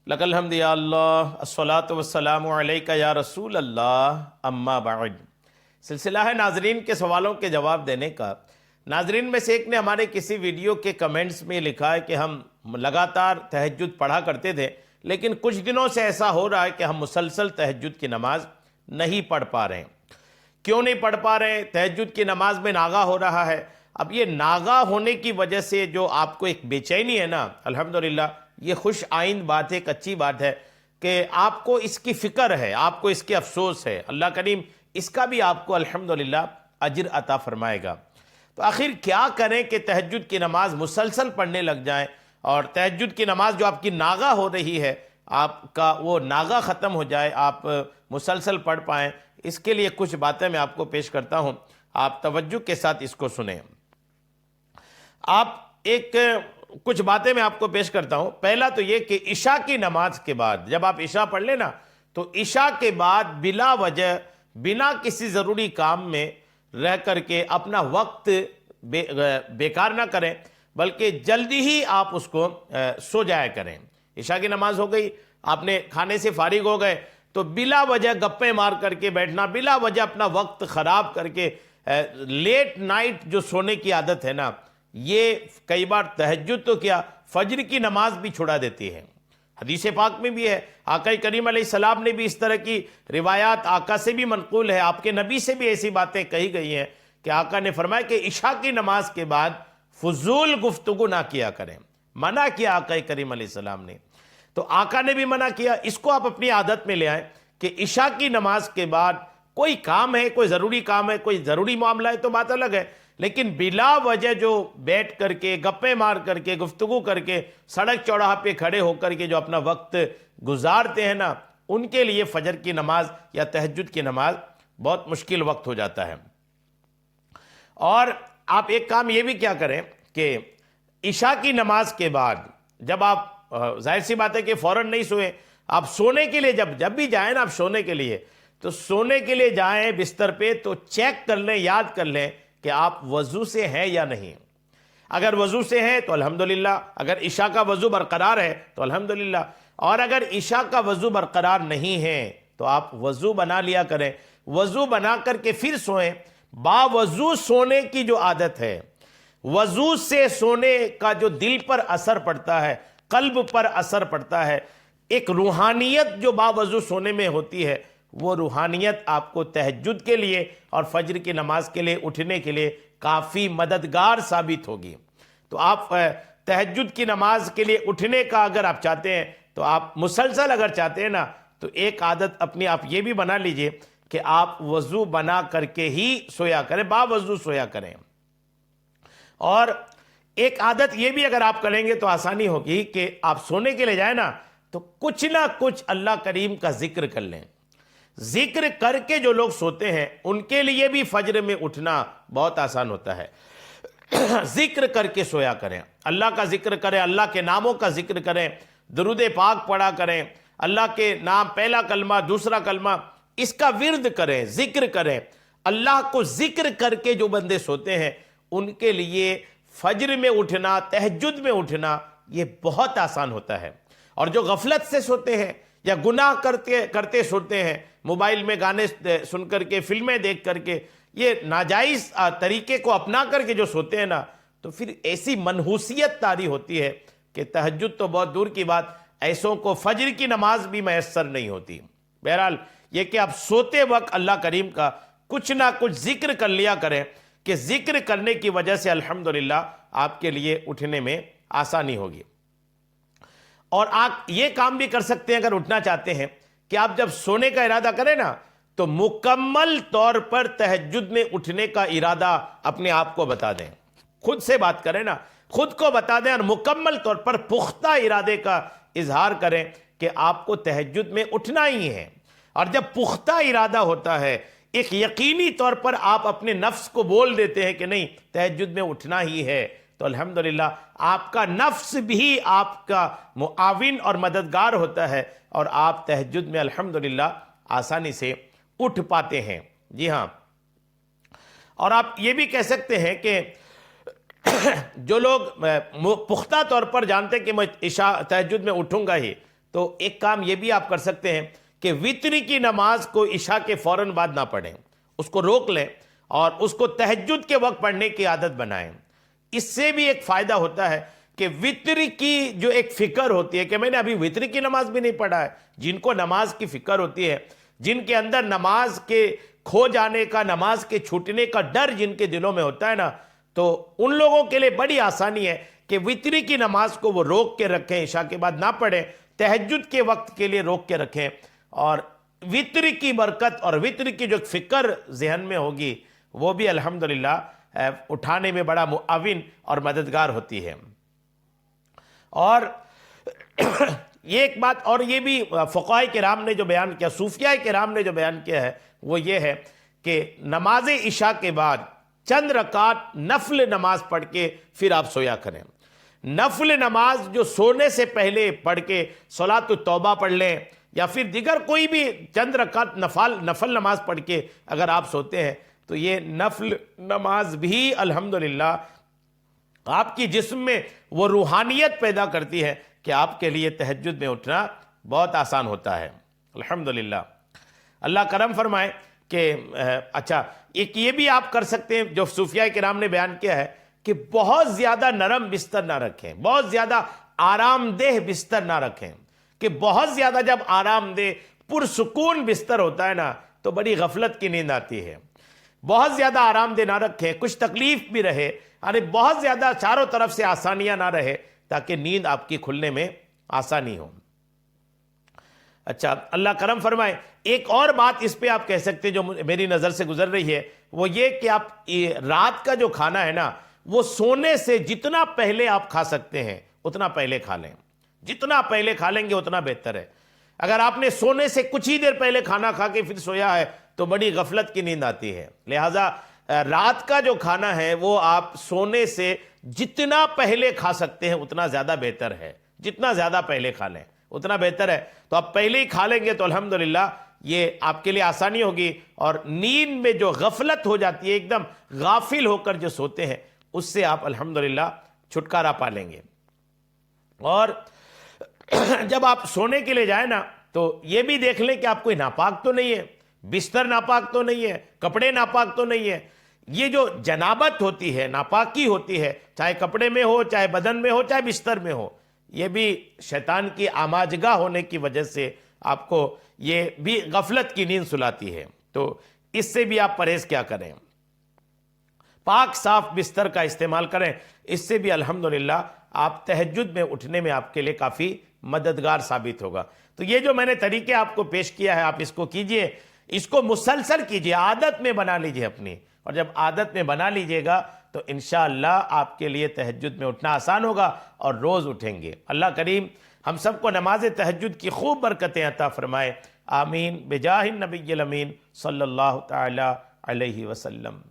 لک الحمد یا اللہ الصلاۃ والسلام علیک یا رسول اللہ اما بعد۔ سلسلہ ہے ناظرین کے سوالوں کے جواب دینے کا۔ ناظرین میں سے ایک نے ہمارے کسی ویڈیو کے کمنٹس میں لکھا ہے کہ ہم لگاتار تہجد پڑھا کرتے تھے، لیکن کچھ دنوں سے ایسا ہو رہا ہے کہ ہم مسلسل تہجد کی نماز نہیں پڑھ پا رہے ہیں۔ کیوں نہیں پڑھ پا رہے ہیں؟ تہجد کی نماز میں ناغہ ہو رہا ہے۔ اب یہ ناغہ ہونے کی وجہ سے جو آپ کو ایک بے چینی ہے نا، الحمدللہ یہ خوش آئند بات ہے، ایک اچھی بات ہے کہ آپ کو اس کی فکر ہے، آپ کو اس کے افسوس ہے۔ اللہ کریم اس کا بھی آپ کو الحمدللہ اجر عطا فرمائے گا۔ تو آخر کیا کریں کہ تہجد کی نماز مسلسل پڑھنے لگ جائیں، اور تہجد کی نماز جو آپ کی ناغہ ہو رہی ہے آپ کا وہ ناغہ ختم ہو جائے، آپ مسلسل پڑھ پائیں۔ اس کے لیے کچھ باتیں میں آپ کو پیش کرتا ہوں، آپ توجہ کے ساتھ اس کو سنیں۔ کچھ باتیں میں آپ کو پیش کرتا ہوں۔ پہلا تو یہ کہ عشاء کی نماز کے بعد جب آپ عشاء پڑھ لیں نا، تو عشاء کے بعد بلا وجہ بنا کسی ضروری کام میں رہ کر کے اپنا وقت بیکار نہ کریں، بلکہ جلدی ہی آپ اس کو سو جایا کریں۔ عشاء کی نماز ہو گئی، آپ نے کھانے سے فارغ ہو گئے، تو بلا وجہ گپیں مار کر کے بیٹھنا، بلا وجہ اپنا وقت خراب کر کے لیٹ نائٹ جو سونے کی عادت ہے نا، یہ کئی بار تہجد تو کیا فجر کی نماز بھی چھڑا دیتی ہے۔ حدیث پاک میں بھی ہے، آقا کریم علیہ السلام نے بھی اس طرح کی روایات آقا سے بھی منقول ہے، آپ کے نبی سے بھی ایسی باتیں کہی گئی ہیں کہ آقا نے فرمایا کہ عشاء کی نماز کے بعد فضول گفتگو نہ کیا کریں۔ منع کیا آقا کریم علیہ السلام نے، تو آقا نے بھی منع کیا۔ اس کو آپ اپنی عادت میں لے آئیں کہ عشاء کی نماز کے بعد کوئی کام ہے، کوئی ضروری کام ہے، کوئی ضروری معاملہ ہے تو بات الگ ہے، لیکن بلا وجہ جو بیٹھ کر کے گپیں مار کر کے گفتگو کر کے سڑک چوراہا پہ کھڑے ہو کر کے جو اپنا وقت گزارتے ہیں نا، ان کے لیے فجر کی نماز یا تہجد کی نماز بہت مشکل وقت ہو جاتا ہے۔ اور آپ ایک کام یہ بھی کیا کریں کہ عشاء کی نماز کے بعد جب آپ ظاہر سی بات ہے کہ فوراً نہیں سوئیں، آپ سونے کے لیے جب بھی جائیں نا آپ سونے کے لیے، تو سونے کے لیے جائیں بستر پہ تو چیک کر لیں، یاد کر لیں کہ آپ وضو سے ہیں یا نہیں۔ اگر وضو سے ہیں تو الحمدللہ، اگر عشاء کا وضو برقرار ہے تو الحمدللہ، اور اگر عشاء کا وضو برقرار نہیں ہے تو آپ وضو بنا لیا کریں، وضو بنا کر کے پھر سوئیں۔ باوضو سونے کی جو عادت ہے، وضو سے سونے کا جو دل پر اثر پڑتا ہے، قلب پر اثر پڑتا ہے، ایک روحانیت جو باوضو سونے میں ہوتی ہے، وہ روحانیت آپ کو تہجد کے لیے اور فجر کی نماز کے لیے اٹھنے کے لیے کافی مددگار ثابت ہوگی۔ تو آپ تہجد کی نماز کے لیے اٹھنے کا اگر آپ چاہتے ہیں، تو آپ مسلسل اگر چاہتے ہیں نا، تو ایک عادت اپنی آپ یہ بھی بنا لیجئے کہ آپ وضو بنا کر کے ہی سویا کریں، باوضو سویا کریں۔ اور ایک عادت یہ بھی اگر آپ کریں گے تو آسانی ہوگی کہ آپ سونے کے لیے جائیں نا، تو کچھ نہ کچھ اللہ کریم کا ذکر کر لیں۔ ذکر کر کے جو لوگ سوتے ہیں ان کے لیے بھی فجر میں اٹھنا بہت آسان ہوتا ہے۔ ذکر کر کے سویا کریں، اللہ کا ذکر کریں، اللہ کے ناموں کا ذکر کریں، درود پاک پڑھا کریں، اللہ کے نام پہلا کلمہ دوسرا کلمہ اس کا ورد کریں، ذکر کریں۔ اللہ کو ذکر کر کے جو بندے سوتے ہیں ان کے لیے فجر میں اٹھنا، تہجد میں اٹھنا یہ بہت آسان ہوتا ہے۔ اور جو غفلت سے سوتے ہیں یا گناہ کرتے سوتے ہیں، موبائل میں گانے سن کر کے، فلمیں دیکھ کر کے، یہ ناجائز طریقے کو اپنا کر کے جو سوتے ہیں نا، تو پھر ایسی منحوسیت طاری ہوتی ہے کہ تہجد تو بہت دور کی بات، ایسوں کو فجر کی نماز بھی میسر نہیں ہوتی۔ بہرحال یہ کہ آپ سوتے وقت اللہ کریم کا کچھ نہ کچھ ذکر کر لیا کریں، کہ ذکر کرنے کی وجہ سے الحمدللہ آپ کے لیے اٹھنے میں آسانی ہوگی۔ اور آپ یہ کام بھی کر سکتے ہیں اگر اٹھنا چاہتے ہیں کہ آپ جب سونے کا ارادہ کریں نا، تو مکمل طور پر تہجد میں اٹھنے کا ارادہ اپنے آپ کو بتا دیں، خود سے بات کریں نا، خود کو بتا دیں اور مکمل طور پر پختہ ارادے کا اظہار کریں کہ آپ کو تہجد میں اٹھنا ہی ہے۔ اور جب پختہ ارادہ ہوتا ہے، ایک یقینی طور پر آپ اپنے نفس کو بول دیتے ہیں کہ نہیں تہجد میں اٹھنا ہی ہے، تو الحمدللہ آپ کا نفس بھی آپ کا معاون اور مددگار ہوتا ہے، اور آپ تہجد میں الحمدللہ آسانی سے اٹھ پاتے ہیں۔ جی ہاں، اور آپ یہ بھی کہہ سکتے ہیں کہ جو لوگ پختہ طور پر جانتے ہیں کہ میں عشاء تہجد میں اٹھوں گا ہی، تو ایک کام یہ بھی آپ کر سکتے ہیں کہ وتر کی نماز کو عشاء کے فوراً بعد نہ پڑھیں، اس کو روک لیں اور اس کو تہجد کے وقت پڑھنے کی عادت بنائیں۔ اس سے بھی ایک فائدہ ہوتا ہے کہ وتر کی جو ایک فکر ہوتی ہے کہ میں نے ابھی وتر کی نماز بھی نہیں پڑھا ہے، جن کو نماز کی فکر ہوتی ہے، جن کے اندر نماز کے کھو جانے کا، نماز کے چھوٹنے کا ڈر جن کے دلوں میں ہوتا ہے نا، تو ان لوگوں کے لیے بڑی آسانی ہے کہ وتر کی نماز کو وہ روک کے رکھیں، عشاء کے بعد نہ پڑھیں، تہجد کے وقت کے لیے روک کے رکھیں، اور وتر کی برکت اور وتر کی جو فکر ذہن میں ہوگی وہ بھی الحمدللہ اٹھانے میں بڑا معاون اور مددگار ہوتی ہے۔ اور یہ ایک بات اور یہ بھی فقہاء کرام نے جو بیان کیا، صوفیاء کرام نے جو بیان کیا ہے وہ یہ ہے کہ نماز عشاء کے بعد چند رکعت نفل نماز پڑھ کے پھر آپ سویا کریں۔ نفل نماز جو سونے سے پہلے پڑھ کے صلاۃ التوبہ پڑھ لیں، یا پھر دیگر کوئی بھی چند رکعت نفل نماز پڑھ کے اگر آپ سوتے ہیں تو یہ نفل نماز بھی الحمدللہ آپ کی جسم میں وہ روحانیت پیدا کرتی ہے کہ آپ کے لیے تہجد میں اٹھنا بہت آسان ہوتا ہے الحمدللہ۔ اللہ کرم فرمائے کہ اچھا ایک یہ بھی آپ کر سکتے ہیں جو صوفیاء کرام نے بیان کیا ہے کہ بہت زیادہ نرم بستر نہ رکھیں، بہت زیادہ آرام دہ بستر نہ رکھیں، کہ بہت زیادہ جب آرام دہ پرسکون بستر ہوتا ہے نا تو بڑی غفلت کی نیند آتی ہے۔ بہت زیادہ آرام دہ نہ رکھیں، کچھ تکلیف بھی رہے، یعنی بہت زیادہ چاروں طرف سے آسانیاں نہ رہے تاکہ نیند آپ کی کھلنے میں آسانی ہو۔ اچھا اللہ کرم فرمائے، ایک اور بات اس پہ آپ کہہ سکتے ہیں جو میری نظر سے گزر رہی ہے، وہ یہ کہ آپ رات کا جو کھانا ہے نا وہ سونے سے جتنا پہلے آپ کھا سکتے ہیں اتنا پہلے کھا لیں، جتنا پہلے کھا لیں گے اتنا بہتر ہے۔ اگر آپ نے سونے سے کچھ ہی دیر پہلے کھانا کھا کے پھر سویا ہے تو بڑی غفلت کی نیند آتی ہے، لہٰذا رات کا جو کھانا ہے وہ آپ سونے سے جتنا پہلے کھا سکتے ہیں اتنا زیادہ بہتر ہے، جتنا زیادہ پہلے کھا لیں اتنا بہتر ہے۔ تو آپ پہلے ہی کھا لیں گے تو الحمدللہ یہ آپ کے لیے آسانی ہوگی، اور نیند میں جو غفلت ہو جاتی ہے، ایک دم غافل ہو کر جو سوتے ہیں، اس سے آپ الحمدللہ چھٹکارا پا لیں گے۔ اور جب آپ سونے کے لیے جائیں نا تو یہ بھی دیکھ لیں کہ آپ کوئی ناپاک تو نہیں ہے، بستر ناپاک تو نہیں ہے، کپڑے ناپاک تو نہیں ہے۔ یہ جو جنابت ہوتی ہے، ناپاکی ہوتی ہے، چاہے کپڑے میں ہو، چاہے بدن میں ہو، چاہے بستر میں ہو، یہ بھی شیطان کی آماجگاہ ہونے کی وجہ سے آپ کو یہ بھی غفلت کی نیند سلاتی ہے، تو اس سے بھی آپ پرہیز کیا کریں، پاک صاف بستر کا استعمال کریں، اس سے بھی الحمدللہ آپ تہجد میں اٹھنے میں آپ کے لیے کافی مددگار ثابت ہوگا۔ تو یہ جو میں نے طریقے آپ کو پیش کیا ہے، آپ اس کو کیجئے، اس کو مسلسل کیجئے، عادت میں بنا لیجئے اپنی، اور جب عادت میں بنا لیجئے گا تو انشاءاللہ آپ کے لیے تہجد میں اٹھنا آسان ہوگا اور روز اٹھیں گے۔ اللہ کریم ہم سب کو نماز تہجد کی خوب برکتیں عطا فرمائے، آمین بجاہ النبی الامین صلی اللہ تعالی علیہ وسلم۔